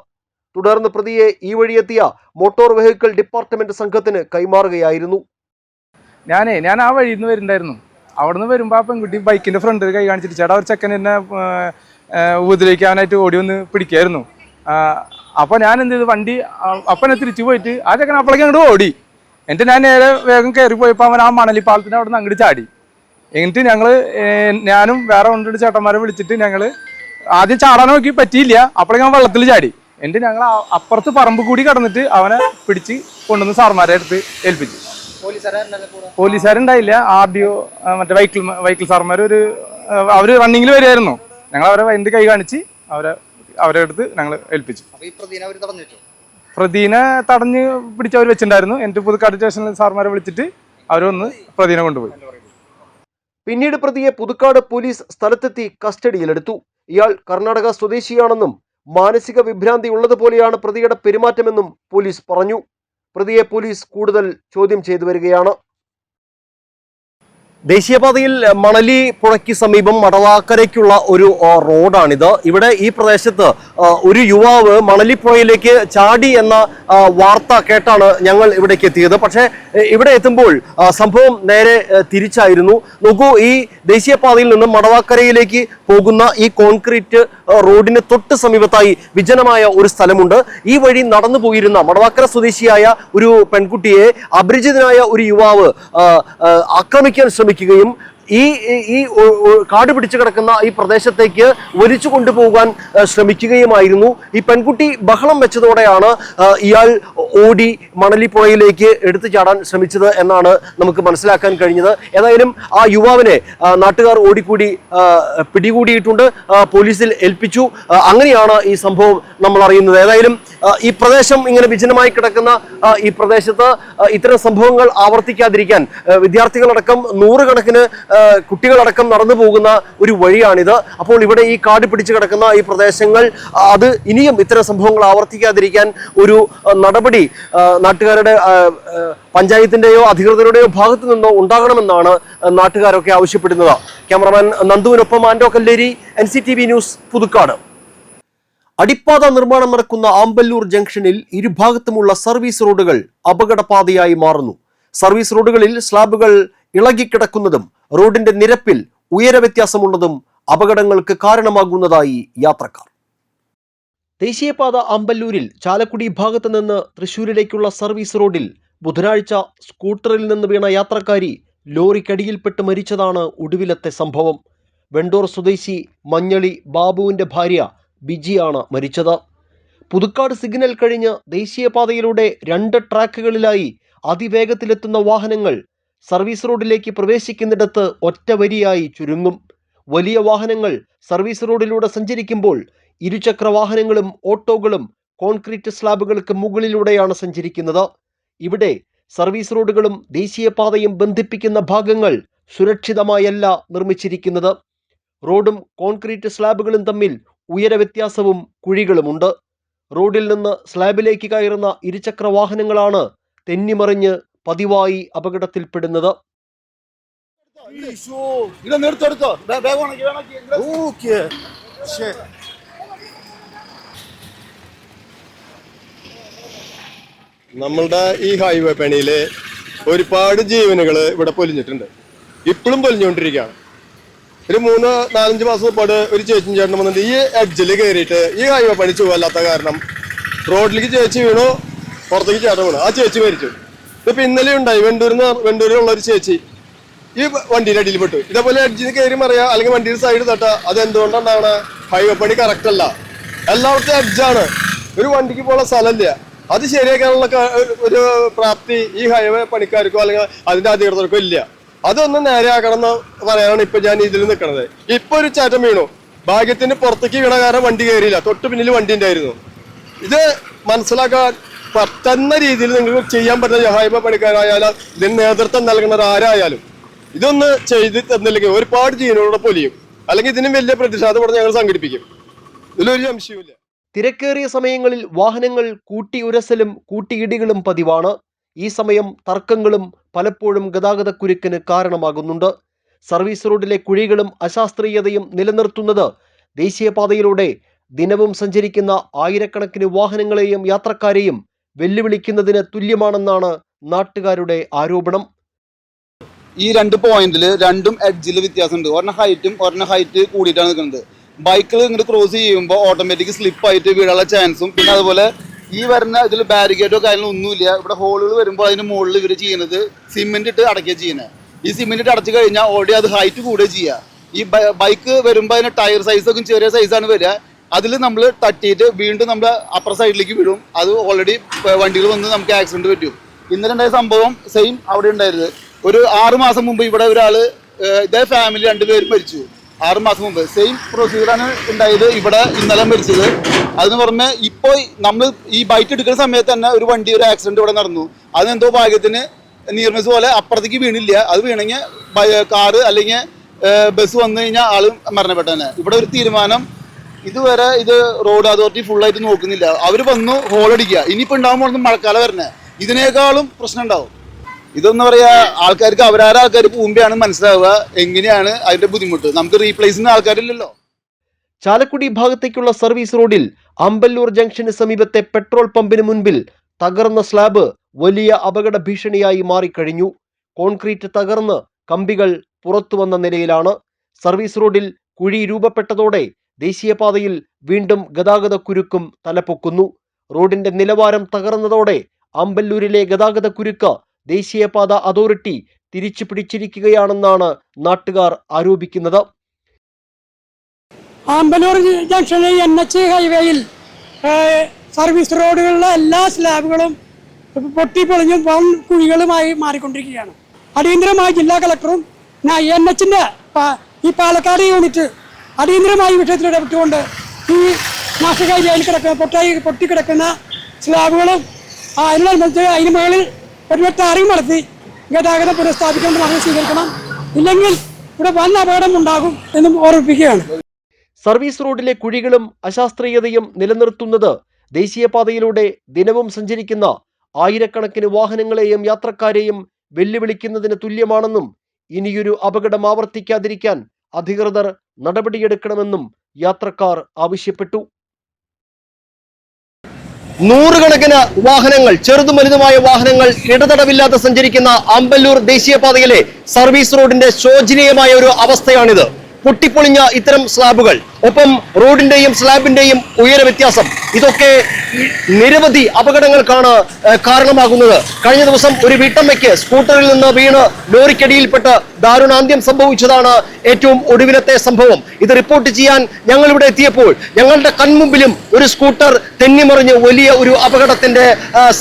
തുടർന്ന് പ്രതിയെ ഈ വഴിയെത്തിയ മോട്ടോർ വെഹിക്കിൾ ഡിപ്പാർട്ട്മെന്റ് സംഘത്തിന് കൈമാറുകയായിരുന്നു. ഞാൻ ആ വഴിയിൽ നിന്ന് വരുന്നുണ്ടായിരുന്നു. അവിടെ നിന്ന് വരുമ്പോൾ ആ പെൺകുട്ടി ബൈക്കിന്റെ ഫ്രണ്ടിൽ കൈ കാണിച്ചിട്ട് ചേട്ടാ ഒരു ചെക്കൻ എന്നെ ഉപദ്രവിക്കാനായിട്ട് ഓടി വന്ന് പിടിക്കായിരുന്നു. അപ്പോൾ ഞാൻ എന്ത് ചെയ്തു, വണ്ടി അപ്പനെ തിരിച്ചു പോയിട്ട് ആ ചെക്കൻ അപ്പോഴേക്കും അങ്ങോട്ട് ഓടി. എന്നിട്ട് ഞാൻ നേരെ വേഗം കയറി പോയപ്പോൾ അവൻ ആ മണലി പാലത്തിൻ്റെ അവിടെ നിന്ന് അങ്ങോട്ട് ചാടി. എന്നിട്ട് ഞാനും വേറെ 2 ചേട്ടന്മാരെ വിളിച്ചിട്ട് ഞങ്ങൾ ആദ്യം ചാടാൻ നോക്കി, പറ്റിയില്ല. അപ്പോഴേക്കും അവൻ വെള്ളത്തിൽ ചാടി. എന്നിട്ട് ഞങ്ങൾ അപ്പുറത്ത് പറമ്പ് കൂടി കടന്നിട്ട് അവനെ പിടിച്ച് കൊണ്ടുവന്ന് സാർമാരെ അടുത്ത് ഏൽപ്പിച്ചു. പോലീസുകാരുണ്ടായില്ല. RDO മറ്റേ വെഹിക്കിൾ സാർമാർ അവർ റണ്ണിങ്ങിൽ വരുമായിരുന്നു. ഞങ്ങൾ അവരെ വൈകിട്ട് കൈ കാണിച്ച് അവരെ അടുത്ത് ഞങ്ങൾ ഏൽപ്പിച്ചു. പ്രതിനെ തടഞ്ഞ് പിടിച്ച് അവർ വെച്ചിട്ടുണ്ടായിരുന്നു. എന്നിട്ട് പുതുക്കാട് സ്റ്റേഷനിൽ സാർമാരെ വിളിച്ചിട്ട് അവർ വന്ന് പ്രതിനെ കൊണ്ടുപോയി. പിന്നീട് പ്രതിയെ പുതുക്കാട് പോലീസ് സ്ഥലത്തെത്തി കസ്റ്റഡിയിലെടുത്തു. ഇയാൾ കർണാടക സ്വദേശിയാണെന്നും മാനസിക വിഭ്രാന്തി ഉള്ളതുപോലെയാണ് പ്രതിയുടെ പെരുമാറ്റമെന്നും പോലീസ് പറഞ്ഞു. പ്രതിയെ പോലീസ് കൂടുതൽ ചോദ്യം ചെയ്തു വരികയാണ്. ദേശീയപാതയിൽ മണലി പുഴയ്ക്ക് സമീപം മടവാക്കരയ്ക്കുള്ള ഒരു റോഡാണിത്. ഇവിടെ ഈ പ്രദേശത്ത് ഒരു യുവാവ് മണലിപ്പുഴയിലേക്ക് ചാടി എന്ന വാർത്ത കേട്ടാണ് ഞങ്ങൾ ഇവിടേക്ക് എത്തിയത്. പക്ഷേ ഇവിടെ എത്തുമ്പോൾ സംഭവം നേരെ തിരിച്ചായിരുന്നു. നോക്കൂ, ഈ ദേശീയപാതയിൽ നിന്നും മടവാക്കരയിലേക്ക് പോകുന്ന ഈ കോൺക്രീറ്റ് റോഡിന് തൊട്ട് സമീപത്തായി വിജനമായ ഒരു സ്ഥലമുണ്ട്. ഈ വഴി നടന്നു പോയിരുന്ന മടവാക്കര സ്വദേശിയായ ഒരു പെൺകുട്ടിയെ അപരിചിതനായ ഒരു യുവാവ് ആക്രമിക്കാൻ ശ്രമിക്കുകയും ഈ കാട് പിടിച്ചു കിടക്കുന്ന ഈ പ്രദേശത്തേക്ക് വലിച്ചു കൊണ്ടുപോകാൻ ശ്രമിക്കുകയുമായിരുന്നു. ഈ പെൺകുട്ടി ബഹളം വെച്ചതോടെയാണ് ഇയാൾ ഓടി മണലിപ്പുഴയിലേക്ക് എടുത്തു ചാടാൻ ശ്രമിച്ചത് എന്നാണ് നമുക്ക് മനസ്സിലാക്കാൻ കഴിഞ്ഞത്. ഏതായാലും ആ യുവാവിനെ നാട്ടുകാർ ഓടിക്കൂടി പിടികൂടിയിട്ടുണ്ട്, പോലീസിൽ ഏൽപ്പിച്ചു. അങ്ങനെയാണ് ഈ സംഭവം നമ്മൾ അറിയുന്നത്. ഏതായാലും ഈ പ്രദേശം ഇങ്ങനെ വിജനമായി കിടക്കുന്ന ഈ പ്രദേശത്ത് ഇത്തരം സംഭവങ്ങൾ ആവർത്തിക്കാതിരിക്കാൻ വിദ്യാർത്ഥികളടക്കം നൂറുകണക്കിന് കുട്ടികളടക്കം നടന്നു പോകുന്ന ഒരു വഴിയാണിത്. അപ്പോൾ ഇവിടെ ഈ കാട് പിടിച്ചു കിടക്കുന്ന ഈ പ്രദേശങ്ങൾ അത് ഇനിയും ഇത്തരം സംഭവങ്ങൾ ആവർത്തിക്കാതിരിക്കാൻ ഒരു നടപടി നാട്ടുകാരുടെ പഞ്ചായത്തിന്റെയോ അധികൃതരുടെയോ ഭാഗത്തു നിന്നോ ഉണ്ടാകണമെന്നാണ് നാട്ടുകാരൊക്കെ ആവശ്യപ്പെടുന്നത്. ക്യാമറമാൻ നന്ദുവിനൊപ്പം ആൻഡോ കല്ലേരി, NCTV ന്യൂസ്, പുതുക്കാട്. അടിപ്പാത നിർമ്മാണം നടക്കുന്ന ആമ്പല്ലൂർ ജംഗ്ഷനിൽ ഇരുഭാഗത്തുമുള്ള സർവീസ് റോഡുകൾ അപകടപാതയായി മാറുന്നു. സർവീസ് റോഡുകളിൽ സ്ലാബുകൾ ഇളകിക്കിടക്കുന്നതും റോഡിന്റെ നിരപ്പിൽ ഉയര വ്യത്യാസമുള്ളതും അപകടങ്ങൾക്ക് കാരണമാകുന്നതായി യാത്രക്കാർ. ദേശീയപാത ആമ്പല്ലൂരിൽ ചാലക്കുടി ഭാഗത്ത് നിന്ന് തൃശൂരിലേക്കുള്ള സർവീസ് റോഡിൽ ബുധനാഴ്ച സ്കൂട്ടറിൽ നിന്ന് വീണ യാത്രക്കാരി ലോറിക്കടിയിൽപ്പെട്ട് മരിച്ചതാണ് ഒടുവിലത്തെ സംഭവം. വെണ്ടൂർ സ്വദേശി മഞ്ഞളി ബാബുവിന്റെ ഭാര്യ ബിജിയാണ് മരിച്ചത്. പുതുക്കാട് സിഗ്നൽ കഴിഞ്ഞ് ദേശീയപാതയിലൂടെ 2 ട്രാക്കുകളിലായി അതിവേഗത്തിലെത്തുന്ന വാഹനങ്ങൾ സർവീസ് റോഡിലേക്ക് പ്രവേശിക്കുന്നിടത്ത് ഒറ്റ വരിയായി ചുരുങ്ങും. വലിയ വാഹനങ്ങൾ സർവീസ് റോഡിലൂടെ സഞ്ചരിക്കുമ്പോൾ ഇരുചക്ര വാഹനങ്ങളും ഓട്ടോകളും കോൺക്രീറ്റ് സ്ലാബുകൾക്ക് മുകളിലൂടെയാണ് സഞ്ചരിക്കുന്നത്. ഇവിടെ സർവീസ് റോഡുകളും ദേശീയപാതയും ബന്ധിപ്പിക്കുന്ന ഭാഗങ്ങൾ സുരക്ഷിതമായല്ല നിർമ്മിച്ചിരിക്കുന്നത്. റോഡും കോൺക്രീറ്റ് സ്ലാബുകളും തമ്മിൽ ഉയര വ്യത്യാസവും കുഴികളുമുണ്ട്. റോഡിൽ നിന്ന് സ്ലാബിലേക്ക് കയറുന്ന ഇരുചക്ര വാഹനങ്ങളാണ് തെന്നിമറിഞ്ഞ് പതിവായി അപകടത്തിൽപ്പെടുന്നത്. നമ്മളുടെ ഈ ഹൈവേ പണിയില് ഒരുപാട് ജീവനുകൾ ഇവിടെ പൊലിഞ്ഞിട്ടുണ്ട്, ഇപ്പോഴും പൊലിഞ്ഞുകൊണ്ടിരിക്കുകയാണ്. ഒരു 3-4 മാസം മുമ്പാട് ഒരു ചേച്ചി ചേട്ടൻ വന്നിട്ട് ഈ എഡ്ജിൽ കയറിയിട്ട് ഈ ഹൈവേ പണി ചുവല്ലാത്ത കാരണം റോഡിലേക്ക് ചേച്ചി വീണു, പുറത്തേക്ക് ചേട്ടൻ വീണു, ആ ചേച്ചി മരിച്ചു. ഇപ്പൊ ഇന്നലെ ഉണ്ടായി വെണ്ടൂരിലുള്ള ഒരു ചേച്ചി ഈ വണ്ടിയുടെ അടിയിൽ പെട്ടു. ഇതേപോലെ എഡ്ജിന് കയറി മറിയാ അല്ലെങ്കിൽ വണ്ടിയുടെ സൈഡ് തട്ടാ, അത് എന്തുകൊണ്ടാണ്? ഹൈവേ പണി കറക്റ്റ് അല്ല, എല്ലാവർക്കും എഡ്ജാണ്, ഒരു വണ്ടിക്ക് പോലുള്ള സ്ഥലമില്ല. അത് ശരിയാക്കാനുള്ള ഒരു പ്രാപ്തി ഈ ഹൈവേ പണിക്കാർക്കോ അല്ലെങ്കിൽ അതിന്റെ അധികൃതർക്കോ ഇല്ല. അതൊന്നും നേരെയാക്കണം എന്ന് പറയാനാണ് ഇപ്പൊ ഞാൻ ഇതിൽ നിൽക്കുന്നത്. ഇപ്പൊ ഒരു ചേട്ടൻ വീണു, ഭാഗ്യത്തിന് പുറത്തേക്ക് വീണ കാരണം വണ്ടി കയറിയില്ല, തൊട്ട് പിന്നിൽ വണ്ടി ഉണ്ടായിരുന്നു. ഇത് മനസ്സിലാക്കാൻ പറ്റുന്ന രീതിയിൽ നിങ്ങൾക്ക് ചെയ്യാൻ പറ്റുന്ന ഹൈവേ പണിക്കാരായാലും ഇതിന് നേതൃത്വം നൽകുന്നവർ ആരായാലും ഇതൊന്ന് ചെയ്ത് തന്നില്ലെങ്കിൽ ഒരുപാട് ജീവനോടെ പൊലിയും, അല്ലെങ്കിൽ ഇതിനും വലിയ പ്രതിഷേധം ഇവിടെ ഞങ്ങൾ സംഘടിപ്പിക്കും, ഇതിലൊരു സംശയമില്ല. തിരക്കേറിയ സമയങ്ങളിൽ വാഹനങ്ങൾ കൂട്ടിയുരസലും കൂട്ടിയിടികളും പതിവാണ്. ഈ സമയം തർക്കങ്ങളും പലപ്പോഴും ഗതാഗതക്കുരുക്കിന് കാരണമാകുന്നുണ്ട്. സർവീസ് റോഡിലെ കുഴികളും അശാസ്ത്രീയതയും നിലനിർത്തുന്നത് ദേശീയപാതയിലൂടെ ദിനവും സഞ്ചരിക്കുന്ന ആയിരക്കണക്കിന് വാഹനങ്ങളെയും യാത്രക്കാരെയും വെല്ലുവിളിക്കുന്നതിന് തുല്യമാണെന്നാണ് നാട്ടുകാരുടെ ആരോപണം. ഈ 2 പോയിന്റിൽ രണ്ടും എഡ്ജിൽ വ്യത്യാസമുണ്ട്. ഒരെണ്ണം ഹൈറ്റ് കൂടിയിട്ടാണ് നിൽക്കുന്നത്. ബൈക്കിൽ ഇങ്ങോട്ട് ക്രോസ് ചെയ്യുമ്പോൾ ഓട്ടോമാറ്റിക് സ്ലിപ്പായിട്ട് വീഴാനുള്ള ചാൻസും, പിന്നെ അതുപോലെ ഈ വരുന്ന ഇതിൽ ബാരിക്കേഡോ കാര്യങ്ങളോ ഒന്നുമില്ല. ഇവിടെ ഹോളുകൾ വരുമ്പോൾ അതിന് മുകളിൽ ഇവർ ചെയ്യുന്നത് സിമെന്റ് ഇട്ട് അടയ്ക്കുക ചെയ്യുന്നത്. ഈ സിമെന്റ് ഇട്ട് അടച്ചു കഴിഞ്ഞാൽ ഓൾറെഡി അത് ഹൈറ്റ് കൂടുക ചെയ്യുക. ഈ ബൈക്ക് വരുമ്പോൾ അതിന് ടയർ സൈസൊക്കെ ചെറിയ സൈസാണ് വരിക. അതിൽ നമ്മൾ തട്ടിയിട്ട് വീണ്ടും നമ്മൾ അപ്പർ സൈഡിലേക്ക് വിടും. അത് ഓൾറെഡി വണ്ടികൾ വന്ന് നമുക്ക് ആക്സിഡന്റ് പറ്റും. ഇന്നലെ ഉണ്ടായ സംഭവം സെയിം അവിടെ ഉണ്ടായിരുന്നത്. ഒരു 6 മാസം മുമ്പ് ഇവിടെ ഒരാൾ ഇതേ ഫാമിലി 2 പേരും മരിച്ചു. 6 മാസം മുമ്പ് സെയിം പ്രൊസീജിയറാണ് ഉണ്ടായത്. ഇവിടെ ഇന്നലെ മരിച്ചത്. അതിന് പുറമെ ഇപ്പോൾ നമ്മൾ ഈ ബൈക്ക് എടുക്കുന്ന സമയത്ത് തന്നെ ഒരു ആക്സിഡന്റ് ഇവിടെ നടന്നു. അതിനെന്തോ ഭാഗ്യത്തിന് നീർമിസ് പോലെ അപ്പുറത്തേക്ക് വീണില്ല. അത് വീണെങ്കിൽ കാറ് അല്ലെങ്കിൽ ബസ് വന്നു കഴിഞ്ഞാൽ ആള് മരണപ്പെട്ടന്നെ. ഇവിടെ ഒരു തീരുമാനം ഇതുവരെ ഇത് റോഡ് അതോറിറ്റി ഫുള്ളായിട്ട് നോക്കുന്നില്ല. അവർ വന്നു ഹോളടിക്കുക. ഇനിയിപ്പോൾ ഉണ്ടാകുമ്പോൾ മഴക്കാലം വരണേ, ഇതിനേക്കാളും പ്രശ്നം ഉണ്ടാവും. ഇതൊന്നും പറയാ ആൾക്കാർക്ക് ആൾക്കാർ പൂമ്പിയാണ് മനസ്സിലാവുക എങ്ങനെയാണ് അതിന്റെ ബുദ്ധിമുട്ട്. നമുക്ക് റീപ്ലേസ് ചെയ്യുന്ന ആൾക്കാരില്ലല്ലോ. ചാലക്കുടി ഭാഗത്തേക്കുള്ള സർവീസ് റോഡിൽ അമ്പല്ലൂർ ജംഗ്ഷന് സമീപത്തെ പെട്രോൾ പമ്പിന് മുൻപിൽ തകർന്ന സ്ലാബ് വലിയ അപകട ഭീഷണിയായി മാറിക്കഴിഞ്ഞു. കോൺക്രീറ്റ് തകർന്ന് കമ്പികൾ പുറത്തു വന്ന നിലയിലാണ്. സർവീസ് റോഡിൽ കുഴി രൂപപ്പെട്ടതോടെ ദേശീയപാതയിൽ വീണ്ടും ഗതാഗതക്കുരുക്കും തലപ്പൊക്കുന്നു. റോഡിന്റെ നിലവാരം തകർന്നതോടെ അമ്പല്ലൂരിലെ ഗതാഗതക്കുരുക്ക് ദേശീയപാത അതോറിറ്റി തിരിച്ചു പിടിച്ചിരിക്കുകയാണെന്നാണ് നാട്ടുകാർ ആരോപിക്കുന്നത്. ആമ്പല്ലൂർ ജംഗ്ഷനിൽ NH ഹൈവേയിൽ സർവീസ് റോഡുകളിലെ എല്ലാ സ്ലാബുകളും പൊട്ടിപ്പൊളിഞ്ഞും വൻ കുഴികളുമായി മാറിക്കൊണ്ടിരിക്കുകയാണ്. അടിയന്തരമായി ജില്ലാ കളക്ടറും NHന്റെ ഈ പാലക്കാട് യൂണിറ്റ് അടിയന്തരമായി വിഷയത്തിൽ ഇടപെട്ടുകൊണ്ട് ഈ നാശിക ഹൈവേയിൽ കിടക്കുന്ന പൊട്ടിക്കിടക്കുന്ന സ്ലാബുകളും അതിനോടനുബന്ധിച്ച് അതിന് മുകളിൽ ഒരു ടാറിങ് നടത്തി ഗതാഗതം പുനഃസ്ഥാപിക്കേണ്ട നടപടി സ്വീകരിക്കണം. ഇല്ലെങ്കിൽ ഇവിടെ വൻ അപകടം ഉണ്ടാകും എന്നും ഓർമ്മിപ്പിക്കുകയാണ്. സർവീസ് റോഡിലെ കുഴികളും അശാസ്ത്രീയതയും നിലനിർത്തുന്നത് ദേശീയപാതയിലൂടെ ദിനവും സഞ്ചരിക്കുന്ന ആയിരക്കണക്കിന് വാഹനങ്ങളെയും യാത്രക്കാരെയും വെല്ലുവിളിക്കുന്നതിന് തുല്യമാണെന്നും ഇനിയൊരു അപകടം ആവർത്തിക്കാതിരിക്കാൻ അധികൃതർ നടപടിയെടുക്കണമെന്നും യാത്രക്കാർ ആവശ്യപ്പെട്ടു. നൂറുകണക്കിന് വാഹനങ്ങൾ, ചെറുതും വലുതുമായ വാഹനങ്ങൾ ഇടതടവില്ലാതെ സഞ്ചരിക്കുന്ന അമ്പല്ലൂർ ദേശീയപാതയിലെ സർവീസ് റോഡിന്റെ ശോചനീയമായ ഒരു അവസ്ഥയാണിത്. പൊട്ടിപ്പൊളിഞ്ഞ ഇത്തരം സ്ലാബുകൾ, ഒപ്പം റോഡിന്റെയും സ്ലാബിന്റെയും ഉയര വ്യത്യാസം, ഇതൊക്കെ നിരവധി അപകടങ്ങൾക്കാണ് കാരണമാകുന്നത്. കഴിഞ്ഞ ദിവസം ഒരു വീട്ടമ്മയ്ക്ക് സ്കൂട്ടറിൽ നിന്ന് വീണ് ലോറിക്കടിയിൽപ്പെട്ട് ദാരുണാന്ത്യം സംഭവിച്ചതാണ് ഏറ്റവും ഒടുവിലത്തെ സംഭവം. ഇത് റിപ്പോർട്ട് ചെയ്യാൻ ഞങ്ങൾ ഇവിടെ എത്തിയപ്പോൾ ഞങ്ങളുടെ കൺമുമ്പിലും ഒരു സ്കൂട്ടർ തെന്നിമറിഞ്ഞ് വലിയ ഒരു അപകടത്തിന്റെ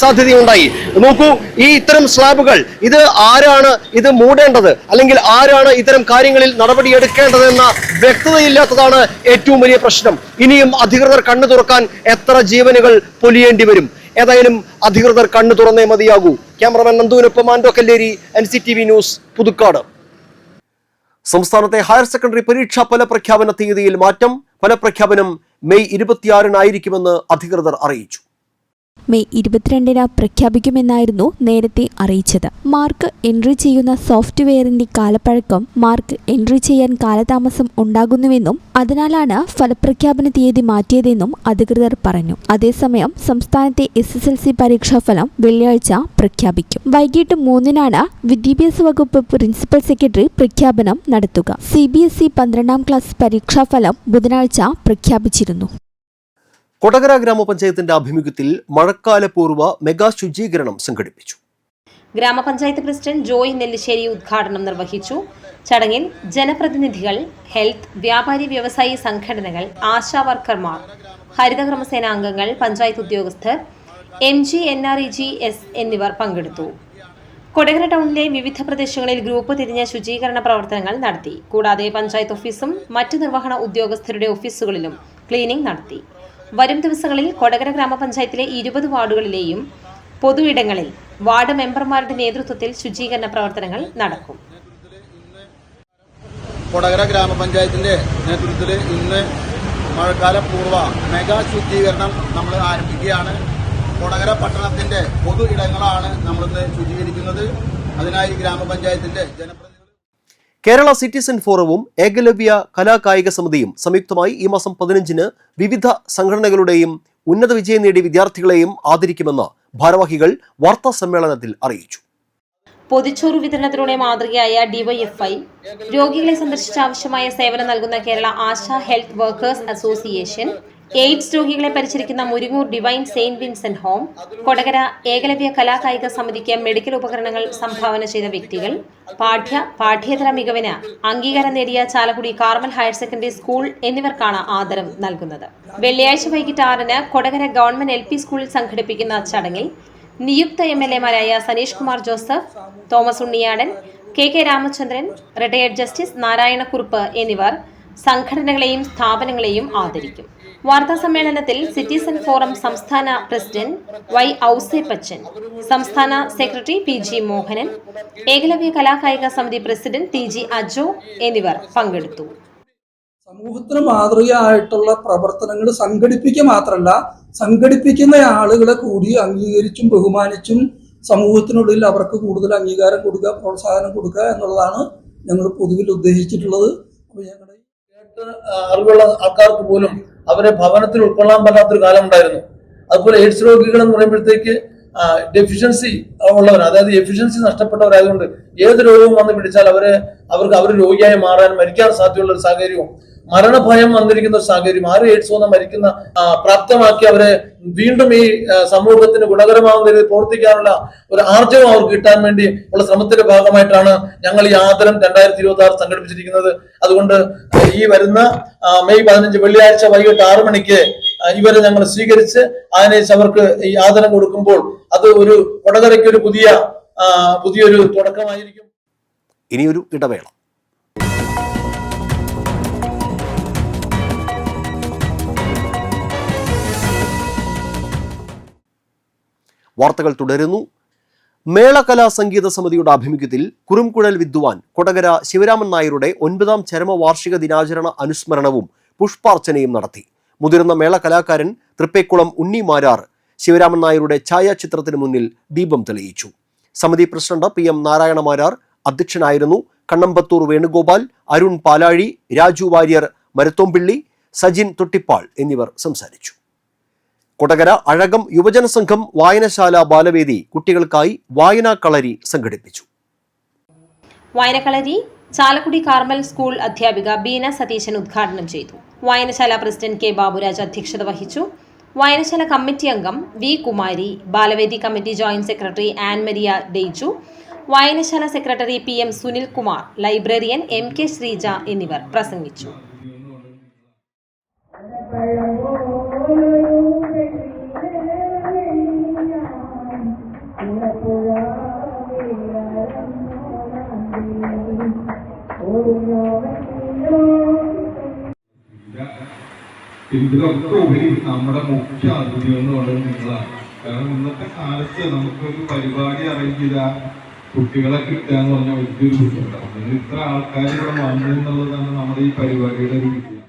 സാധ്യതയുണ്ടായി. നോക്കൂ, ഈ ഇത്തരം സ്ലാബുകൾ, ഇത് ആരാണ് ഇത് മൂടേണ്ടത്, അല്ലെങ്കിൽ ആരാണ് ഇത്തരം കാര്യങ്ങളിൽ നടപടിയെടുക്കേണ്ടതെന്ന വ്യക്തതയില്ലാത്തതാണ് ഏറ്റവും വലിയ പ്രശ്നം. ഇനിയും അധികൃതർ കണ്ണു തുറക്കാൻ എത്ര ജീവനുകൾ പൊലിയേണ്ടി വരും? ഏതായാലും അധികൃതർ കണ്ണു തുറന്നേ മതിയാകൂ. ക്യാമറമാൻ നന്ദുവിനൊപ്പം ആൻഡോ കല്ലേരി, NCTV ന്യൂസ്, പുതുക്കാട്. സംസ്ഥാനത്തെ ഹയർ സെക്കൻഡറി പരീക്ഷാ ഫലപ്രഖ്യാപന തീയതിയിൽ മാറ്റം. ഫലപ്രഖ്യാപനം മെയ് 26-നായിരിക്കുമെന്ന് അധികൃതർ അറിയിച്ചു. മെയ് 22-ന് പ്രഖ്യാപിക്കുമെന്നായിരുന്നു നേരത്തെ അറിയിച്ചത്. മാർക്ക് എൻട്രി ചെയ്യുന്ന സോഫ്റ്റ്വെയറിന്റെ കാലപ്പഴക്കം മാർക്ക് എൻട്രി ചെയ്യാൻ കാലതാമസം ഉണ്ടാകുന്നുവെന്നും അതിനാലാണ് ഫലപ്രഖ്യാപന തീയതി മാറ്റിയതെന്നും അധികൃതർ പറഞ്ഞു. അതേസമയം സംസ്ഥാനത്തെ SSLC പരീക്ഷാഫലം വെള്ളിയാഴ്ച പ്രഖ്യാപിക്കും. വൈകിട്ട് 3-നാണ് വിദ്യാഭ്യാസ വകുപ്പ് പ്രിൻസിപ്പൽ സെക്രട്ടറി പ്രഖ്യാപനം നടത്തുക. CBSE 12ാം ക്ലാസ് പരീക്ഷാഫലം ബുധനാഴ്ച പ്രഖ്യാപിച്ചിരുന്നു. കൊടകര ഗ്രാമപഞ്ചായത്തിന്റെ ആഭിമുഖ്യത്തിൽ മഴക്കാലപൂർവ്വ മെഗാ ശുചീകരണം സംഘടിപ്പിച്ചു. ഗ്രാമപഞ്ചായത്ത് പ്രസിഡന്റ് ജോയ് നെല്ലിശ്ശേരി ഉദ്ഘാടനം നിർവഹിച്ചു. ചടങ്ങിൽ ജനപ്രതിനിധികൾ, ഹെൽത്ത്, വ്യാപാരി വ്യവസായി സംഘടനകൾ, ആശാ വർക്കർമാർ, ഹരിതകർമ്മസേന അംഗങ്ങൾ, പഞ്ചായത്ത് ഉദ്യോഗസ്ഥർ, MG NREGS എന്നിവർ പങ്കെടുത്തു. കൊടകര ടൗണിലെ വിവിധ പ്രദേശങ്ങളിൽ ഗ്രൂപ്പ് തിരിഞ്ഞ ശുചീകരണ പ്രവർത്തനങ്ങൾ നടത്തി. കൂടാതെ പഞ്ചായത്ത് ഓഫീസും മറ്റ് നിർവഹണ ഉദ്യോഗസ്ഥരുടെ ഓഫീസുകളിലും ക്ലീനിംഗ് നടത്തി. വരും ദിവസങ്ങളിൽ കൊടകര ഗ്രാമപഞ്ചായത്തിലെ 20 വാർഡുകളിലെയും പൊതു ഇടങ്ങളിൽ വാർഡ് മെമ്പർമാരുടെ നേതൃത്വത്തിൽ ശുചീകരണ പ്രവർത്തനങ്ങൾ നടക്കും. കൊടകര ഗ്രാമപഞ്ചായത്തിന്റെ നേതൃത്വത്തിൽ ഇന്ന് മഴക്കാല പൂർവ്വ മെഗാ ശുചീകരണം നമ്മൾ ആരംഭിക്കുകയാണ്. കൊടകര പട്ടണത്തിന്റെ പൊതു ഇടങ്ങളാണ് നമ്മളിന്ന് ശുചീകരിക്കുന്നത്. അതിനായി ഗ്രാമപഞ്ചായത്തിന്റെ ജനപ്രതിനിധികൾ, കേരള സിറ്റിസൺ ഫോറവും ഏകലവ്യ കലാകായിക സമിതിയും സംയുക്തമായി ഈ മാസം 15-ന് വിവിധ സംഘടനകളുടെയും ഉന്നത വിജയം നേടിയ വിദ്യാർത്ഥികളെയും ആദരിക്കുമെന്ന് ഭാരവാഹികൾ വാർത്താ സമ്മേളനത്തിൽ അറിയിച്ചു. പൊതിച്ചോറ് വിതരണത്തിലൂടെ മാതൃകയായ DYFI, രോഗികളെ സന്ദർശിച്ച് ആവശ്യമായ സേവനം നൽകുന്ന Kerala ASHA health workers association, AIDS രോഗികളെ പരിചരിക്കുന്ന Muringoor divine saint Vincent home, Kodakara Ekalavya കലാകായിക സമിതിക്ക് മെഡിക്കൽ ഉപകരണങ്ങൾ സംഭാവന ചെയ്ത വ്യക്തികൾ, പാഠ്യേതര മികവിന് അംഗീകാരം നേടിയ Chalakudy Carmel higher secondary school എന്നിവർക്കാണ് ആദരം നൽകുന്നത്. വെള്ളിയാഴ്ച വൈകിട്ട് 6-ന് കൊടകര ഗവൺമെന്റ് LP സ്കൂളിൽ സംഘടിപ്പിക്കുന്ന ചടങ്ങിൽ നിയുക്ത MLA-മാരായ Saneesh Kumar Joseph, Thomas Unniyadan, KK Ramachandran, retired justice Narayanakurup എന്നിവർ സംഘടനകളെയും സ്ഥാപനങ്ങളെയും ആദരിക്കും. വാർത്താ സമ്മേളനത്തിൽ സിറ്റിസൺ ഫോറം സംസ്ഥാന പ്രസിഡന്റ് Y. ഔസേപ്പച്ചൻ, സംസ്ഥാന സെക്രട്ടറി PG മോഹനൻ, ഏകലവ്യ കലാകായിക സമിതി പ്രസിഡന്റ് TG അജോ എന്നിവർ പങ്കെടുത്തു. സമൂഹത്തിന് മാതൃകയായിട്ടുള്ള പ്രവർത്തനങ്ങൾ സംഘടിപ്പിക്കുക മാത്രമല്ല, സംഘടിപ്പിക്കുന്ന ആളുകളെ കൂടി അംഗീകരിച്ചും ബഹുമാനിച്ചും സമൂഹത്തിനുള്ളിൽ അവർക്ക് കൂടുതൽ അംഗീകാരം കൊടുക്കുക, പ്രോത്സാഹനം കൊടുക്കുക എന്നുള്ളതാണ് ഞങ്ങൾ പൊതുവിൽ ഉദ്ദേശിച്ചിട്ടുള്ളത്. അപ്പോൾ ഞങ്ങളുടെ അറിവുള്ള ആൾക്കാർക്ക് പോലും അവരെ ഭവനത്തിൽ ഉൾക്കൊള്ളാൻ പറ്റാത്തൊരു കാലം ഉണ്ടായിരുന്നു. അതുപോലെ എയ്ഡ്സ് രോഗികൾ എന്ന് പറയുമ്പോഴത്തേക്ക് ഡെഫിഷ്യൻസി ഉള്ളവർ, അതായത് എഫിഷ്യൻസി നഷ്ടപ്പെട്ടവരായതുകൊണ്ട് ഏത് രോഗവും വന്ന് പിടിച്ചാൽ അവർ രോഗിയായി മാറാൻ, മരിക്കാൻ സാധ്യതയുള്ള ഒരു സാഹചര്യവും, മരണഭയം വന്നിരിക്കുന്ന ഒരു സാഹചര്യം, ആരും എയ്ഡ്സ് വന്ന് മരിക്കുന്ന പ്രാപ്തമാക്കി അവരെ വീണ്ടും ഈ സമൂഹത്തിന് ഗുണകരമാവുന്ന രീതിയിൽ പ്രവർത്തിക്കാനുള്ള ഒരു ആർജവം അവർക്ക് കിട്ടാൻ വേണ്ടി ഉള്ള ശ്രമത്തിന്റെ ഭാഗമായിട്ടാണ് ഞങ്ങൾ ഈ ആദരം 2026 സംഘടിപ്പിച്ചിരിക്കുന്നത്. അതുകൊണ്ട് ഈ വരുന്ന മെയ് 15 വെള്ളിയാഴ്ച വൈകിട്ട് 6 മണിക്ക് ഇവരെ ഞങ്ങൾ സ്വീകരിച്ച് അതിനേശം അവർക്ക് ഈ ആദരം കൊടുക്കുമ്പോൾ അത് ഒരു കൊടകരയ്ക്ക് ഒരു പുതിയൊരു തുടക്കമായിരിക്കും. ഇനിയൊരു ഇടവേള. വാർത്തകൾ തുടരുന്നു. മേള കലാ സംഗീത സമിതിയുടെ ആഭിമുഖ്യത്തിൽ കുറുംകുഴൽ വിദ്വാൻ കൊടകര ശിവരാമൻ നായരുടെ 9ാം ചരമവാർഷിക ദിനാചരണ അനുസ്മരണവും പുഷ്പാർച്ചനയും നടത്തി. മുതിർന്ന മേള കലാകാരൻ തൃപ്പേക്കുളം ഉണ്ണി മാരാർ ശിവരാമൻ നായരുടെ ഛായാചിത്രത്തിന് മുന്നിൽ ദീപം തെളിയിച്ചു. സമിതി പ്രസിഡന്റ് PM നാരായണ മാരാർ അധ്യക്ഷനായിരുന്നു. കണ്ണമ്പത്തൂർ വേണുഗോപാൽ, അരുൺ പാലാഴി, രാജു വാര്യർ മരത്തോമ്പിള്ളി, സജിൻ തൊട്ടിപ്പാൾ എന്നിവർ സംസാരിച്ചു. കൊടകര അഴകം യുവജന സംഘം വായനശാല ബാലവേദി കുട്ടികൾക്കായി വായനാ കളരി സംഘടിപ്പിച്ചു. വായനക്കളരി ചാലക്കുടി കാർമൽ സ്കൂൾ അധ്യാപിക ബീന സതീശൻ ഉദ്ഘാടനം ചെയ്തു. വായനശാല പ്രസിഡന്റ് K ബാബുരാജ് അധ്യക്ഷത വഹിച്ചു. വായനശാല കമ്മിറ്റി അംഗം V കുമാരി, ബാലവേദി committee joint secretary Ann Maria Daiju, വായനശാല secretary PM Sunil Kumar, librarian MK Sreeja എന്നിവർ പ്രസംഗിച്ചു. ഇതിലൊക്കെ ഉപരി നമ്മുടെ മുഖ്യ അതിഥി എന്ന് പറയുന്നത് നിങ്ങളാണ്. കാരണം ഇന്നത്തെ കാലത്ത് നമുക്കൊരു പരിപാടി അറേഞ്ച് ചെയ്താൽ കുട്ടികളെ കിട്ടുക എന്ന് പറഞ്ഞാൽ വലിയൊരു ബുദ്ധിമുട്ടാണ്. നിങ്ങൾ ഇത്ര ആൾക്കാർ ഇവിടെ വന്നു എന്നുള്ളതാണ് നമ്മുടെ ഈ പരിപാടിയുടെ ഒരു വിജയം.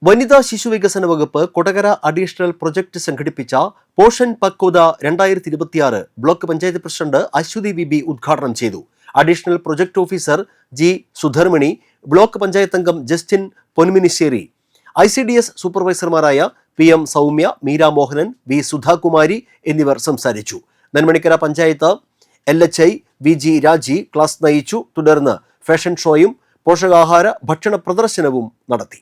വനിതാ ശിശു വികസന വകുപ്പ് കൊടകര അഡീഷണൽ പ്രൊജക്ട് സംഘടിപ്പിച്ച പോഷൻ പക്വത 2026 ബ്ലോക്ക് പഞ്ചായത്ത് പ്രസിഡന്റ് അശ്വതി ബിബി ഉദ്ഘാടനം ചെയ്തു. Additional project officer G Sudharmani, block panchayat അംഗം ജസ്റ്റിൻ പൊന്മിനിശ്ശേരി, ICDS സൂപ്പർവൈസർമാരായ PM സൗമ്യ, മീര മോഹനൻ, V സുധാകുമാരി എന്നിവർ സംസാരിച്ചു. Nenmanikkara panchayat LHI VG Raji class നയിച്ചു. തുടർന്ന് ഫാഷൻ ഷോയും പോഷകാഹാര ഭക്ഷണ പ്രദർശനവും നടത്തി.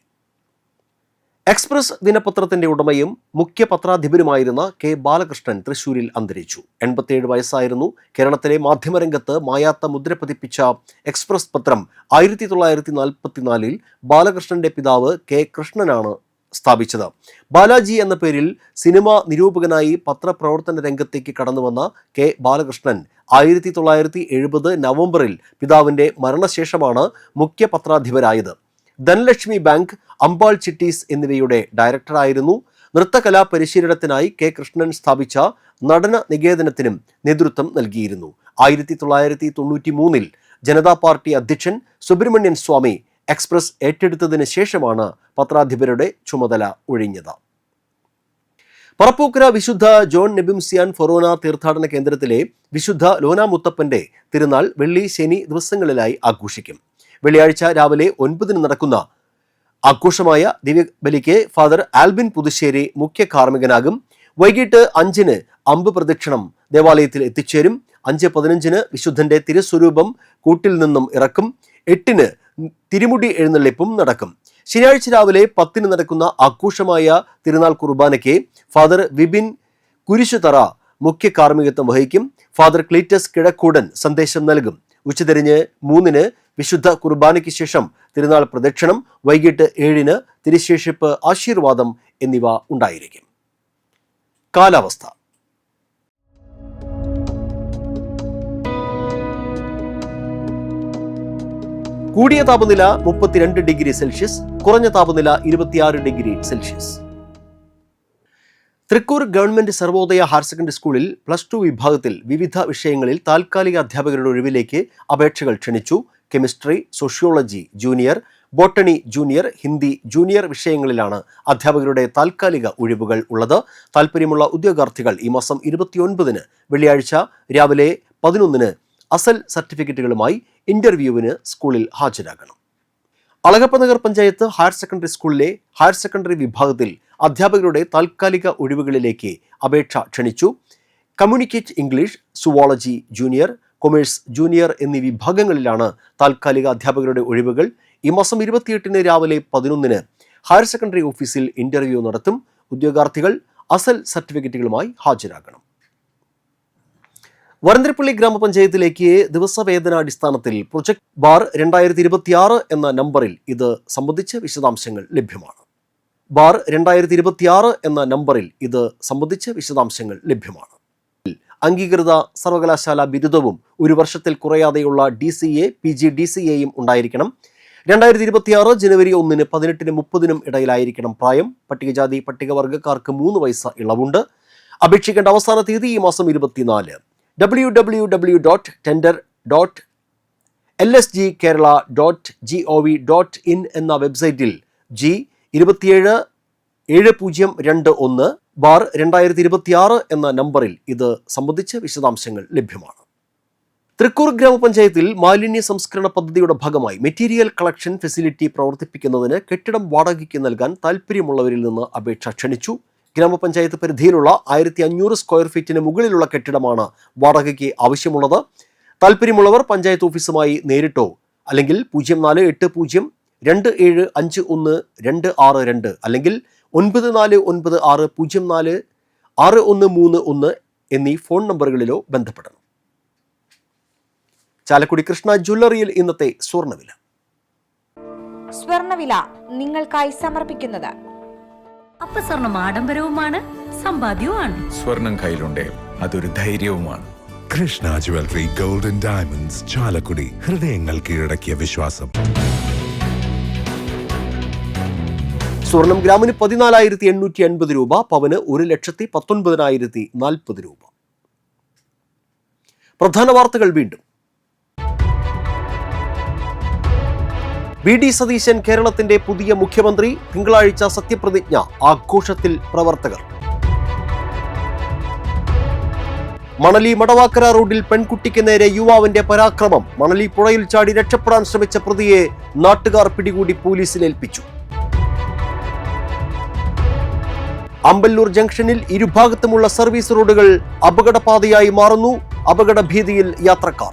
എക്സ്പ്രസ് ദിനപത്രത്തിന്റെ ഉടമയും മുഖ്യ പത്രാധിപരുമായിരുന്ന K ബാലകൃഷ്ണൻ തൃശൂരിൽ അന്തരിച്ചു. 87 വയസ്സായിരുന്നു. കേരളത്തിലെ മാധ്യമരംഗത്ത് മായാത്ത മുദ്ര പതിപ്പിച്ച എക്സ്പ്രസ് പത്രം 1944 ബാലകൃഷ്ണന്റെ പിതാവ് K കൃഷ്ണനാണ് സ്ഥാപിച്ചത്. ബാലാജി എന്ന പേരിൽ സിനിമാ നിരൂപകനായി പത്രപ്രവർത്തന രംഗത്തേക്ക് കടന്നുവന്ന K ബാലകൃഷ്ണൻ 1970 നവംബറിൽ പിതാവിന്റെ മരണശേഷമാണ് മുഖ്യ പത്രാധിപരായത്. ധനലക്ഷ്മി ബാങ്ക്, അമ്പാൾ ചിറ്റീസ് എന്നിവയുടെ ഡയറക്ടറായിരുന്നു. നൃത്തകലാ പരിശീലനത്തിനായി K കൃഷ്ണൻ സ്ഥാപിച്ച നടന നികേതനത്തിനും നേതൃത്വം നൽകിയിരുന്നു. 1993 ജനതാ പാർട്ടി അധ്യക്ഷൻ സുബ്രഹ്മണ്യൻ സ്വാമി എക്സ്പ്രസ് ഏറ്റെടുത്തതിന് ശേഷമാണ് പത്രാധിപരുടെ ചുമതല ഒഴിഞ്ഞത്. പറപ്പൂക്കര വിശുദ്ധ ജോൺ നെബിംസിയാൻ ഫൊറോന തീർത്ഥാടന കേന്ദ്രത്തിലെ വിശുദ്ധ ലോന മുത്തപ്പന്റെ തിരുനാൾ വെള്ളി ശനി ദിവസങ്ങളിലായി ആഘോഷിക്കും. വെള്ളിയാഴ്ച രാവിലെ 9 നടക്കുന്ന ആഘോഷമായ ദിവ്യബലിക്ക് ഫാദർ ആൽബിൻ പുതുശ്ശേരി മുഖ്യ കാർമ്മികനാകും. വൈകിട്ട് 5 അമ്പ് പ്രദക്ഷിണം ദേവാലയത്തിൽ എത്തിച്ചേരും. 5:15 വിശുദ്ധന്റെ തിരുസ്വരൂപം കൂട്ടിൽ നിന്നും ഇറക്കും. 8 തിരുമുടി എഴുന്നള്ളിപ്പും നടക്കും. ശനിയാഴ്ച രാവിലെ 10 നടക്കുന്ന ആഘോഷമായ തിരുനാൾ കുർബാനയ്ക്ക് ഫാദർ വിപിൻ കുരിശുതറ മുഖ്യ കാർമ്മികത്വം വഹിക്കും. ഫാദർ ക്ലീറ്റസ് കിഴക്കൂടൻ സന്ദേശം നൽകും. ഉച്ചതിരിഞ്ഞ് 3 വിശുദ്ധ കുർബാനയ്ക്ക് ശേഷം തിരുനാൾ പ്രദക്ഷിണം, വൈകിട്ട് 7 തിരുശേഷിപ്പ്, ആശീർവാദം എന്നിവ ഉണ്ടായിരിക്കും. കാലാവസ്ഥ. കൂടിയ താപനില 32 ഡിഗ്രി സെൽഷ്യസ്, കുറഞ്ഞ താപനില 26 degree Celsius. Thrikkur government Sarvodaya higher secondary സ്കൂളിൽ +2 വിഭാഗത്തിൽ വിവിധ വിഷയങ്ങളിൽ താൽക്കാലിക അധ്യാപകരുടെ ഒഴിവിലേക്ക് അപേക്ഷകൾ ക്ഷണിച്ചു. Chemistry, sociology junior, botany junior, Hindi junior വിഷയങ്ങളിലാണ് അധ്യാപകരുടെ താൽക്കാലിക ഒഴിവുകൾ ഉള്ളത്. താൽപ്പര്യമുള്ള ഉദ്യോഗാർത്ഥികൾ ഈ മാസം 29 വെള്ളിയാഴ്ച രാവിലെ 11 അസൽ സർട്ടിഫിക്കറ്റുകളുമായി ഇന്റർവ്യൂവിന് സ്കൂളിൽ ഹാജരാകണം. അളഗപ്പനഗർ പഞ്ചായത്ത് ഹയർ സെക്കൻഡറി സ്കൂളിലെ ഹയർ സെക്കൻഡറി വിഭാഗത്തിൽ അധ്യാപകരുടെ താൽക്കാലിക ഒഴിവുകളിലേക്ക് അപേക്ഷ ക്ഷണിച്ചു. Communicate English, zoology junior, commerce junior എന്നീ വിഭാഗങ്ങളിലാണ് താൽക്കാലിക അധ്യാപകരുടെ ഒഴിവുകൾ. ഈ മാസം 28 രാവിലെ 11 ഹയർ സെക്കൻഡറി ഓഫീസിൽ ഇന്റർവ്യൂ നടത്തും. ഉദ്യോഗാർത്ഥികൾ അസൽ സർട്ടിഫിക്കറ്റുകളുമായി ഹാജരാകണം. വരന്തരപ്പള്ളി ഗ്രാമപഞ്ചായത്തിലേക്ക് ദിവസവേതനാടിസ്ഥാനത്തിൽ പ്രൊജക്ട് ബാർ 2026 എന്ന നമ്പറിൽ ഇത് സംബന്ധിച്ച് വിശദാംശങ്ങൾ ലഭ്യമാണ്. ബാർ 2026 എന്ന നമ്പറിൽ ഇത് സംബന്ധിച്ച് വിശദാംശങ്ങൾ ലഭ്യമാണ്. അംഗീകൃത സർവകലാശാല ബിരുദവും 1 വർഷത്തിൽ കുറയാതെയുള്ള DCA, PG DCAയും ഉണ്ടായിരിക്കണം. 2026 ജനുവരി 1-ന് 18-നും 30-നും ഇടയിലായിരിക്കണം പ്രായം. പട്ടികജാതി പട്ടികവർഗ്ഗക്കാർക്ക് 3 വയസ്സ് ഇളവുണ്ട്. അപേക്ഷിക്കേണ്ട അവസാന തീയതി ഈ മാസം 24. www.tender.lsgkerala.gov.in എന്ന വെബ്സൈറ്റിൽ G277021 ബാർ 2026 എന്ന നമ്പറിൽ ഇത് സംബന്ധിച്ച് വിശദാംശങ്ങൾ ലഭ്യമാണ്. തൃക്കൂർ ഗ്രാമപഞ്ചായത്തിൽ മാലിന്യ സംസ്കരണ പദ്ധതിയുടെ ഭാഗമായി മെറ്റീരിയൽ കളക്ഷൻ ഫെസിലിറ്റി പ്രവർത്തിപ്പിക്കുന്നതിന് കെട്ടിടം വാടകയ്ക്ക് നൽകാൻ താൽപ്പര്യമുള്ളവരിൽ നിന്ന് അപേക്ഷ ക്ഷണിച്ചു. ഗ്രാമപഞ്ചായത്ത് പരിധിയിലുള്ള 1500 സ്ക്വയർ ഫീറ്റിന് മുകളിലുള്ള കെട്ടിടമാണ് വാടകയ്ക്ക് ആവശ്യമുള്ളത്. താൽപ്പര്യമുള്ളവർ പഞ്ചായത്ത് ഓഫീസുമായി നേരിട്ടോ അല്ലെങ്കിൽ 0427512662 അല്ലെങ്കിൽ 9496046131 എന്നീ ഫോൺ നമ്പറുകളിലോ ബന്ധപ്പെടണം. ചാലക്കുടി കൃഷ്ണ ജ്വല്ലറിയിൽ ഇന്നത്തെ സ്വർണ്ണവില നിങ്ങൾക്കായി സമർപ്പിക്കുന്നത് അപ്പസ്വർണം ആഡംബരവുമാണ്, സമ്പാദ്യവുമാണ്. സ്വർണം കയ്യിലുണ്ടേ അതൊരു ധൈര്യവുമാണ്. Krishna jewellery golden diamonds, Chalakudy. ഹൃദയങ്ങൾ കീഴടക്കിയ വിശ്വാസം. സ്വർണം ഗ്രാമിന് 14,880 രൂപ, പവന് 1,19,040 രൂപ. പ്രധാന വാർത്തകൾ വീണ്ടും. VD സതീശൻ കേരളത്തിന്റെ പുതിയ മുഖ്യമന്ത്രി. തിങ്കളാഴ്ച സത്യപ്രതിജ്ഞ. ആഘോഷത്തിൽ പ്രവർത്തകർ. മണലി മടവാക്കര റോഡിൽ പെൺകുട്ടിക്ക് നേരെ യുവാവിന്റെ പരാക്രമം. മണലി പുഴയിൽ ചാടി രക്ഷപ്പെടാൻ ശ്രമിച്ച പ്രതിയെ നാട്ടുകാർ പിടികൂടി പോലീസിലേൽപ്പിച്ചു. അമ്പല്ലൂർ ജംഗ്ഷനിൽ ഇരുഭാഗത്തുമുള്ള സർവീസ് റോഡുകൾ അപകടപാതയായി മാറുന്നു. അപകട ഭീതിയിൽ യാത്രക്കാർ.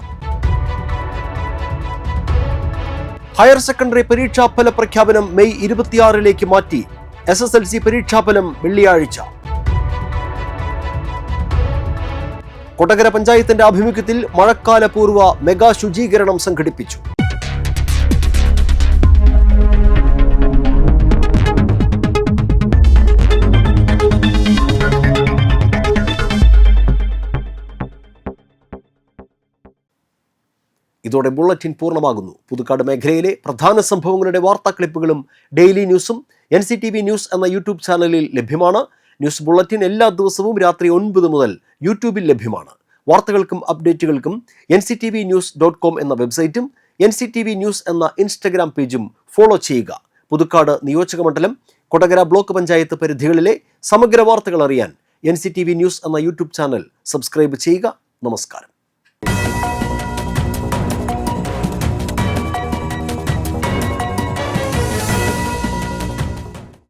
ഹയർ സെക്കൻഡറി പരീക്ഷാഫല പ്രഖ്യാപനം മെയ് 26 മാറ്റി. SSLC പരീക്ഷാഫലം വെള്ളിയാഴ്ച. കൊടകര പഞ്ചായത്തിന്റെ ആഭിമുഖ്യത്തിൽ മഴക്കാല പൂർവ്വ മെഗാ ശുചീകരണം സംഘടിപ്പിച്ചു. ഇതോടെ ബുള്ളറ്റിൻ പൂർണ്ണമാകുന്നു. പുതുക്കാട് മേഖലയിലെ പ്രധാന സംഭവങ്ങളുടെ വാർത്താ ക്ലിപ്പുകളും ഡെയിലി ന്യൂസും NCTV ന്യൂസ് എന്ന യൂട്യൂബ് ചാനലിൽ ലഭ്യമാണ്. ന്യൂസ് ബുള്ളറ്റിൻ എല്ലാ ദിവസവും രാത്രി 9 മുതൽ യൂട്യൂബിൽ ലഭ്യമാണ്. വാർത്തകൾക്കും അപ്ഡേറ്റുകൾക്കും nctvnews.com എന്ന വെബ്സൈറ്റും NCTV ന്യൂസ് എന്ന ഇൻസ്റ്റഗ്രാം പേജും ഫോളോ ചെയ്യുക. പുതുക്കാട് നിയോജകമണ്ഡലം, കൊടകര ബ്ലോക്ക് പഞ്ചായത്ത് പരിധികളിലെ സമഗ്ര വാർത്തകൾ അറിയാൻ NCTV ന്യൂസ് എന്ന യൂട്യൂബ് ചാനൽ സബ്സ്ക്രൈബ് ചെയ്യുക. നമസ്കാരം.